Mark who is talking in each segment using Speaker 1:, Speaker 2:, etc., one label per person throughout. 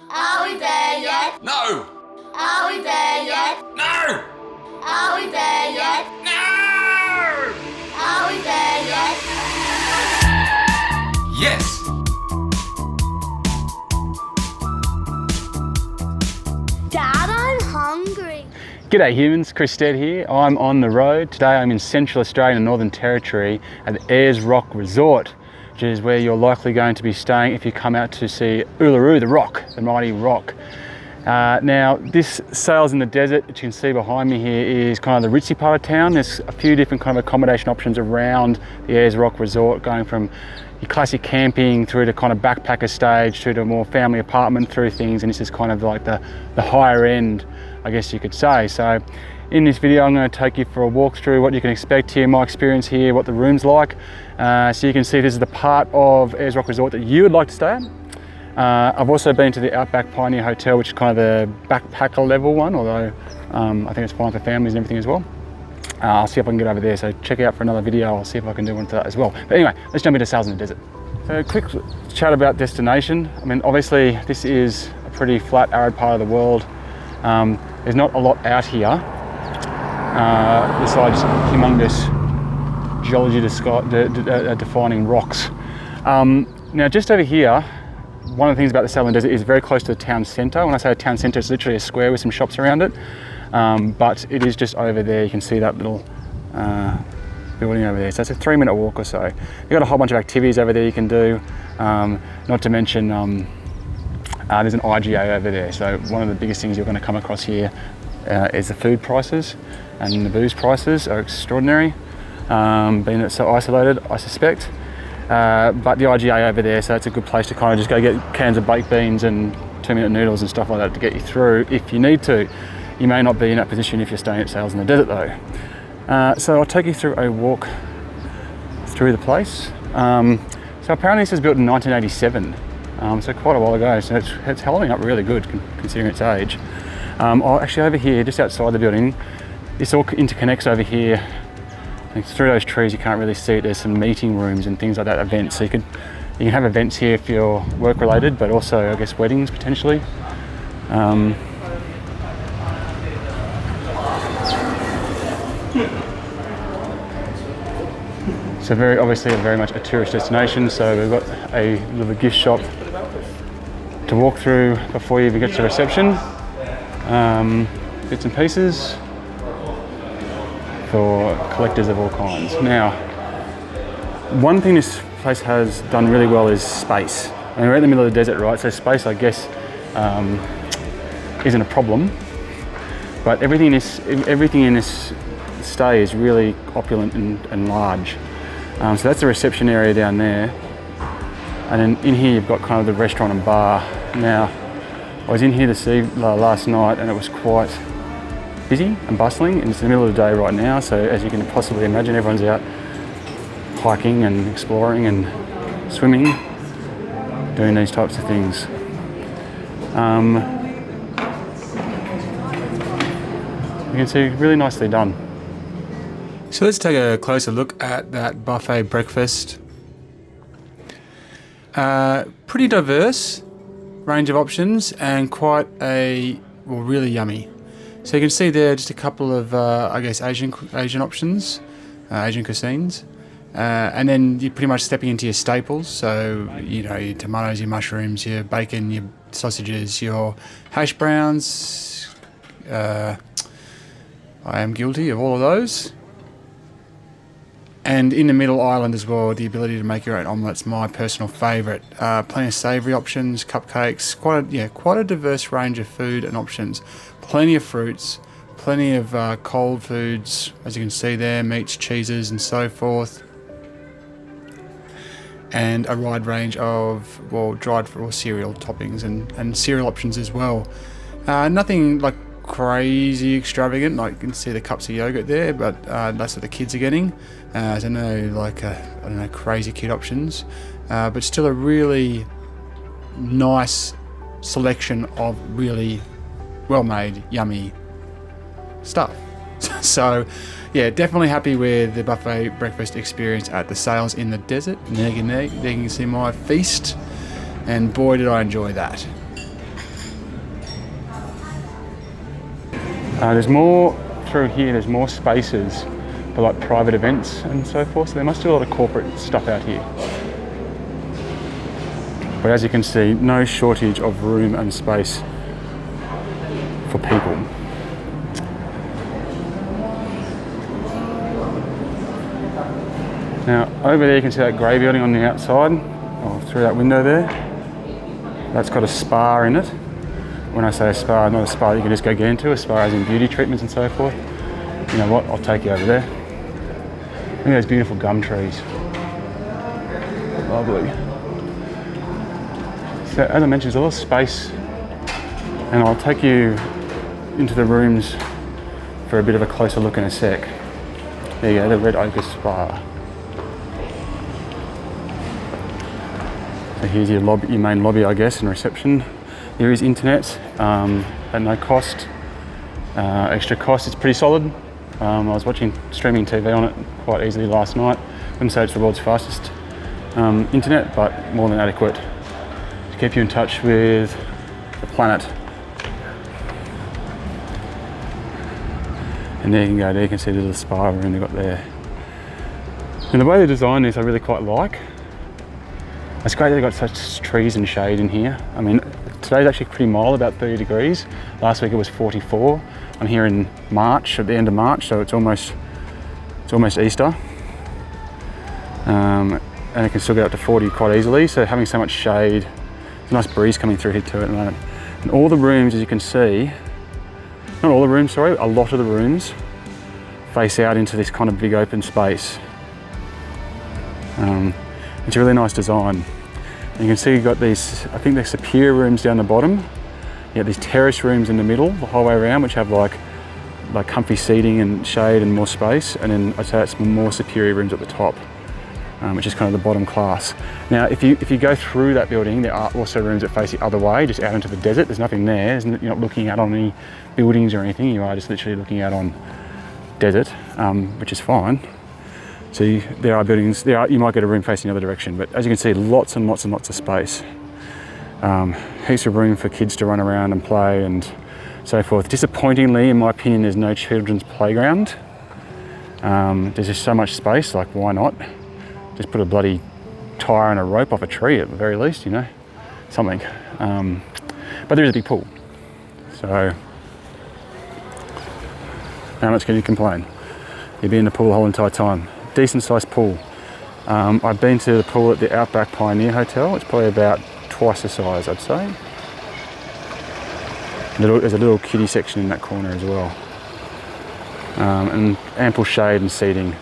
Speaker 1: Are we there yet?
Speaker 2: No!
Speaker 1: Are we there yet?
Speaker 2: No!
Speaker 1: Are we there yet?
Speaker 2: No!
Speaker 1: Are we there yet?
Speaker 2: Yes!
Speaker 1: Dad, I'm hungry.
Speaker 3: G'day humans, Chris Stead here. I'm on the road. Today I'm in Central Australia and Northern Territory at the Ayres Rock Resort, which is where you're likely going to be staying if you come out to see Uluru, the rock, the mighty rock. Now this sails in the desert, which you can see behind me here is kind of the ritzy part of town. There's a few different kind of accommodation options around the Ayres Rock Resort, going from your classic camping through to kind of backpacker stage through to a more family apartment through things, and this is kind of like the higher end, I guess you could say. So in this video I'm going to take you for a walk through what you can expect here, my experience here, what the room's like, so you can see this is the part of Ayres Rock Resort that you would like to stay at. I've also been to the Outback Pioneer Hotel, which is kind of the backpacker level one, although I think it's fine for families and everything as well. I'll see if I can get over there, so check out for another video. I'll see if I can do one for that as well. But anyway, let's jump into Sails in the Desert. So a quick chat about destination. I mean, obviously this is a pretty flat, arid part of the world. There's not a lot out here besides humongous geology defining rocks. Now just over here, one of the things about the Sails in the Desert is very close to the town centre. When I say a town centre, it's literally a square with some shops around it. But it is just over there. You can see that little building over there. So it's a 3-minute walk or so. You've got a whole bunch of activities over there you can do. Not to mention there's an IGA over there. So one of the biggest things you're going to come across here is the food prices, and the booze prices are extraordinary, being it's so isolated, I suspect. But the IGA over there, so it's a good place to kind of just go get cans of baked beans and 2-minute noodles and stuff like that to get you through if you need to. You may not be in that position if you're staying at Sails in the Desert though. So I'll take you through a walk through the place. So apparently this was built in 1987, so quite a while ago, so it's holding up really good considering its age. Actually over here, just outside the building, this all interconnects over here. And through those trees you can't really see it, there's some meeting rooms and things like that, events. So you can have events here if you're work related, but also I guess weddings potentially. So obviously very much a tourist destination, so we've got a little gift shop to walk through before you even get to reception. Bits and pieces for collectors of all kinds. Now, one thing this place has done really well is space. I mean, we're in the middle of the desert, right? So space, I guess, isn't a problem, but everything in this stay is really opulent and large. So that's the reception area down there, and then in here you've got kind of the restaurant and bar. Now, I was in here last night and it was quite busy and bustling, and it's the middle of the day right now, so as you can possibly imagine, everyone's out hiking and exploring and swimming, doing these types of things. You can see really nicely done. So let's take a closer look at that buffet breakfast. Pretty diverse range of options and really yummy. So you can see there just a couple of I guess Asian options, Asian cuisines, and then you're pretty much stepping into your staples. So you know, your tomatoes, your mushrooms, your bacon, your sausages, your hash browns. I am guilty of all of those. And in the middle island as well, the ability to make your own omelettes, my personal favourite. Plenty of savoury options, cupcakes, quite a diverse range of food and options. Plenty of fruits, plenty of cold foods, as you can see there, meats, cheeses and so forth. And a wide range of, dried or cereal toppings and cereal options as well. Nothing like crazy extravagant, like you can see the cups of yogurt there, but that's what the kids are getting. So no crazy kid options, but still a really nice selection of really well-made, yummy stuff. So yeah, definitely happy with the buffet breakfast experience at the Sails in the Desert. There you can see my feast, and boy did I enjoy that. There's more through here, there's more spaces for like private events and so forth, so they must do a lot of corporate stuff out here. But as you can see, no shortage of room and space for people. Now over there you can see that grey building on the outside, or through that window there. That's got a spa in it. When I say a spa, not a spa you can just go get into, a spa as in beauty treatments and so forth. You know what, I'll take you over there. Look at those beautiful gum trees. Lovely. So as I mentioned, there's a lot of space, and I'll take you into the rooms for a bit of a closer look in a sec. There you go, the Red Ochre Spa. So here's your lobby, your main lobby, I guess, and reception. There is internet at no cost, extra cost. It's pretty solid. I was watching streaming TV on it quite easily last night. Wouldn't say it's the world's fastest internet, but more than adequate to keep you in touch with the planet. And there you can go, there you can see the little spa room they've got there. And the way they designed this I really quite like. It's great that they've got such trees and shade in here. I mean, today's actually pretty mild, about 30 degrees. Last week it was 44. I'm here in March, at the end of March, so it's almost Easter. And it can still get up to 40 quite easily, so having so much shade, there's a nice breeze coming through here too at the moment. And all the rooms, as you can see, not all the rooms, sorry, a lot of the rooms face out into this kind of big open space. It's a really nice design. And you can see you've got these, I think they're superior rooms down the bottom. You have these terrace rooms in the middle, the whole way around, which have like comfy seating and shade and more space. And then I'd say it's more superior rooms at the top, which is kind of the bottom class. Now, if you go through that building, there are also rooms that face the other way, just out into the desert. There's nothing there. You're not looking out on any buildings or anything. You are just literally looking out on desert, which is fine. So there are buildings, you might get a room facing the other direction, but as you can see, lots and lots and lots of space. Heaps of room for kids to run around and play and so forth. Disappointingly, in my opinion, there's no children's playground. There's just so much space, like why not? Just put a bloody tyre and a rope off a tree at the very least, you know, something. But there is a big pool, so how much can you complain? You'll be in the pool the whole entire time. Decent sized pool. I've been to the pool at the Outback Pioneer Hotel. It's probably about twice the size, I'd say. There's a little kiddie section in that corner as well. And ample shade and seating.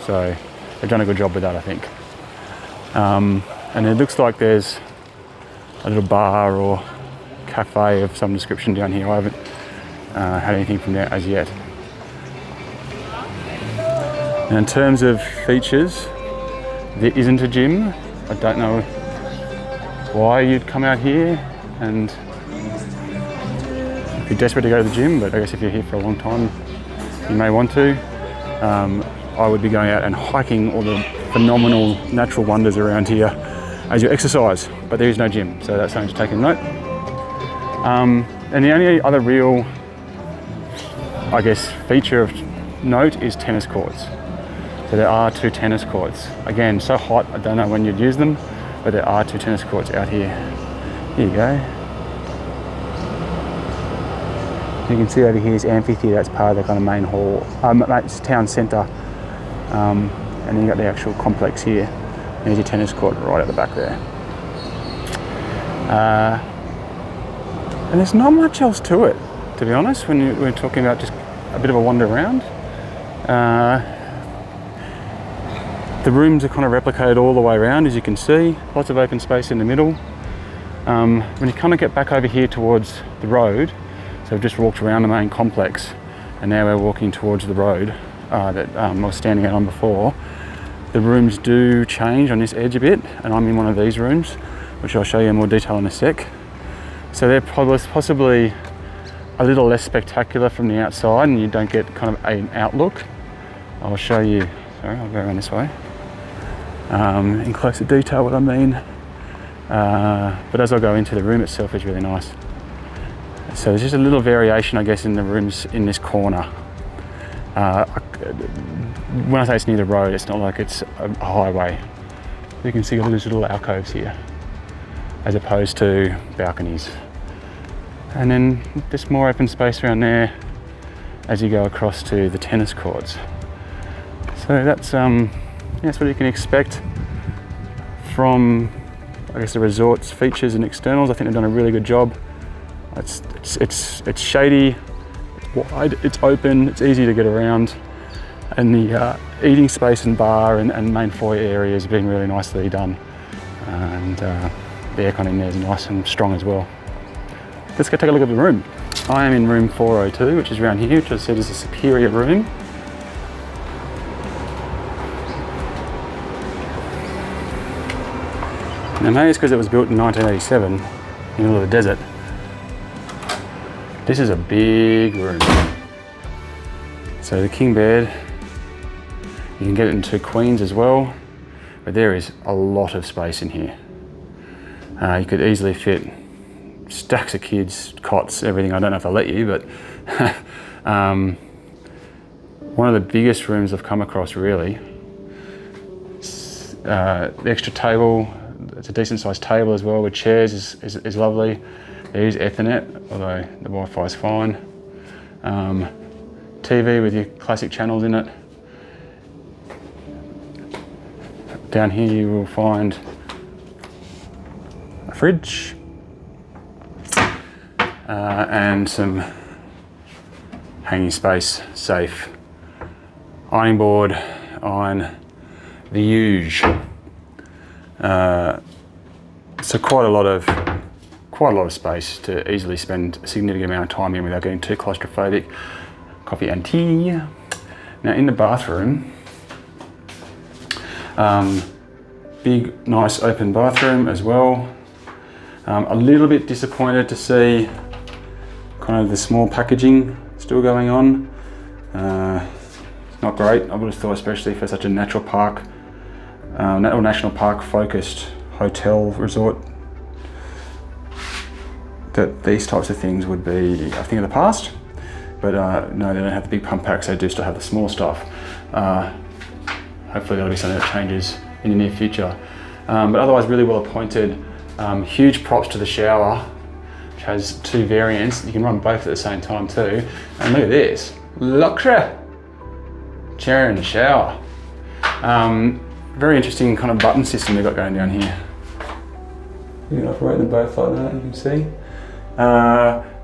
Speaker 3: So they've done a good job with that, I think. And it looks like there's a little bar or cafe of some description down here. I haven't had anything from there as yet. And in terms of features, there isn't a gym. I don't know why you'd come out here and if you're desperate to go to the gym, but I guess if you're here for a long time, you may want to. I would be going out and hiking all the phenomenal natural wonders around here as you exercise, but there is no gym, so that's something to take in note. And the only other real, I guess, feature of note is tennis courts. So there are 2 tennis courts. Again, so hot, I don't know when you'd use them, but there are 2 tennis courts out here. Here you go. You can see over here is amphitheatre, that's part of the kind of main hall. It's town centre. And then you got the actual complex here. There's your tennis court right at the back there. And there's not much else to it, to be honest, when we're talking about just a bit of a wander around. The rooms are kind of replicated all the way around, as you can see. Lots of open space in the middle. When you kind of get back over here towards the road, so we've just walked around the main complex, and now we're walking towards the road that I was standing out on before. The rooms do change on this edge a bit, and I'm in one of these rooms, which I'll show you in more detail in a sec. So they're possibly a little less spectacular from the outside, and you don't get kind of an outlook. I'll show you, sorry, I'll go around this way. In closer detail what I mean. But as I go into the room itself, it's really nice. So there's just a little variation, I guess, in the rooms in this corner. When I say it's near the road, it's not like it's a highway. You can see all these little alcoves here, as opposed to balconies. And then there's more open space around there as you go across to the tennis courts. So that's what you can expect from, I guess, the resort's features and externals. I think they've done a really good job. It's shady, it's wide, it's open, it's easy to get around, and the eating space and bar and main foyer area has been really nicely done, and the aircon in there is nice and strong as well. Let's go take a look at the room. I am in room 402, which is around here, which I said is a superior room. Now maybe it's because it was built in 1987 in the middle of the desert. This is a big room. So the king bed, you can get it in 2 queens as well, but there is a lot of space in here. You could easily fit stacks of kids, cots, everything. I don't know if they'll let you, but one of the biggest rooms I've come across, really. The extra table, it's a decent sized table as well with chairs is lovely. There is Ethernet, although the Wi-Fi is fine. TV with your classic channels in it. Down here you will find a fridge and some hanging space, safe, ironing board, iron, the huge. So quite a lot of space to easily spend a significant amount of time in without getting too claustrophobic. Coffee and tea. Now in the bathroom, big nice open bathroom as well. A little bit disappointed to see kind of the small packaging still going on. It's not great. I would have thought, especially for such a national park focused hotel resort, that these types of things would be a thing of the past. But no, they don't have the big pump packs, they do still have the small stuff. Hopefully that'll be something that changes in the near future. But otherwise really well appointed. Huge props to the shower, which has 2 variants. You can run both at the same time too. And look at this, luxury chair in the shower. Very interesting kind of button system they've got going down here. You can operate them both like that, you can see.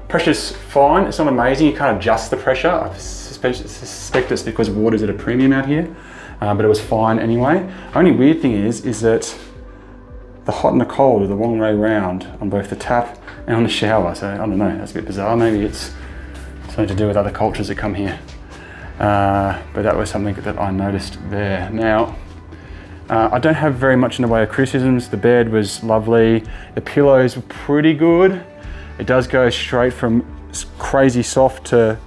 Speaker 3: Pressure's fine, it's not amazing, you can't adjust the pressure. I suspect it's because water's at a premium out here, but it was fine anyway. Only weird thing is that the hot and the cold are the wrong way round on both the tap and on the shower, so I don't know, that's a bit bizarre. Maybe it's something to do with other cultures that come here. But that was something that I noticed there. Now, I don't have very much in the way of criticisms. The bed was lovely. The pillows were pretty good. It does go straight from crazy soft to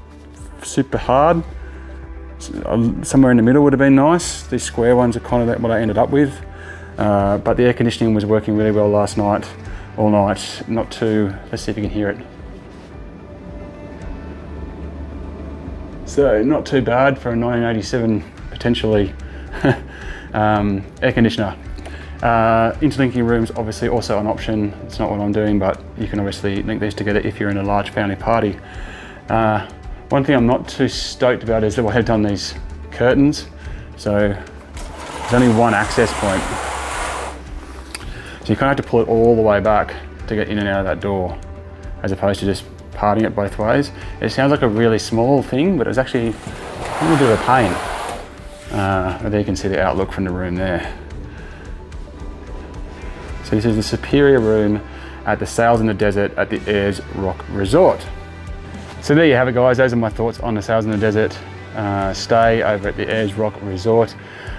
Speaker 3: super hard. Somewhere in the middle would have been nice. These square ones are kind of what I ended up with. But the air conditioning was working really well last night, all night. Let's see if you can hear it. So not too bad for a 1987 potentially air conditioner. Interlinking rooms obviously also an option. It's not what I'm doing, but you can obviously link these together if you're in a large family party. One thing I'm not too stoked about is that I have done these curtains. So there's only one access point. So you kind of have to pull it all the way back to get in and out of that door, as opposed to just parting it both ways. It sounds like a really small thing, but it's actually a little bit of a pain. There you can see the outlook from the room there. So this is the superior room at the Sails in the Desert at the Ayres Rock Resort. So there you have it, guys. Those are my thoughts on the Sails in the Desert stay over at the Ayres Rock Resort.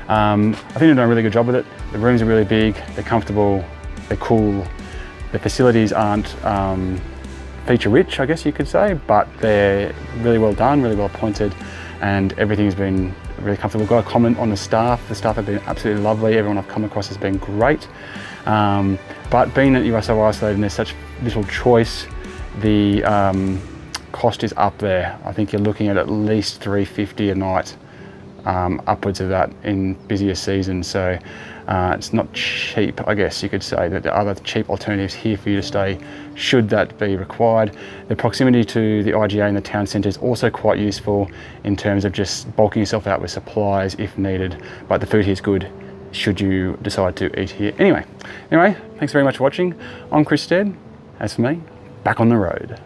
Speaker 3: I think they've done a really good job with it. The rooms are really big, they're comfortable, they're cool. The facilities aren't feature rich, I guess you could say, but they're really well done, really well appointed, and everything's been really comfortable. Got a comment on the staff. The staff have been absolutely lovely. Everyone I've come across has been great. But being that you are so isolated and there's such little choice, the cost is up there. I think you're looking at least $350 a night, upwards of that in busier seasons. So it's not cheap, I guess you could say. That there are other cheap alternatives here for you to stay, should that be required. The proximity to the IGA and the town centre is also quite useful in terms of just bulking yourself out with supplies if needed. But the food here is good, should you decide to eat here. Anyway, thanks very much for watching. I'm Chris Stead. As for me, back on the road.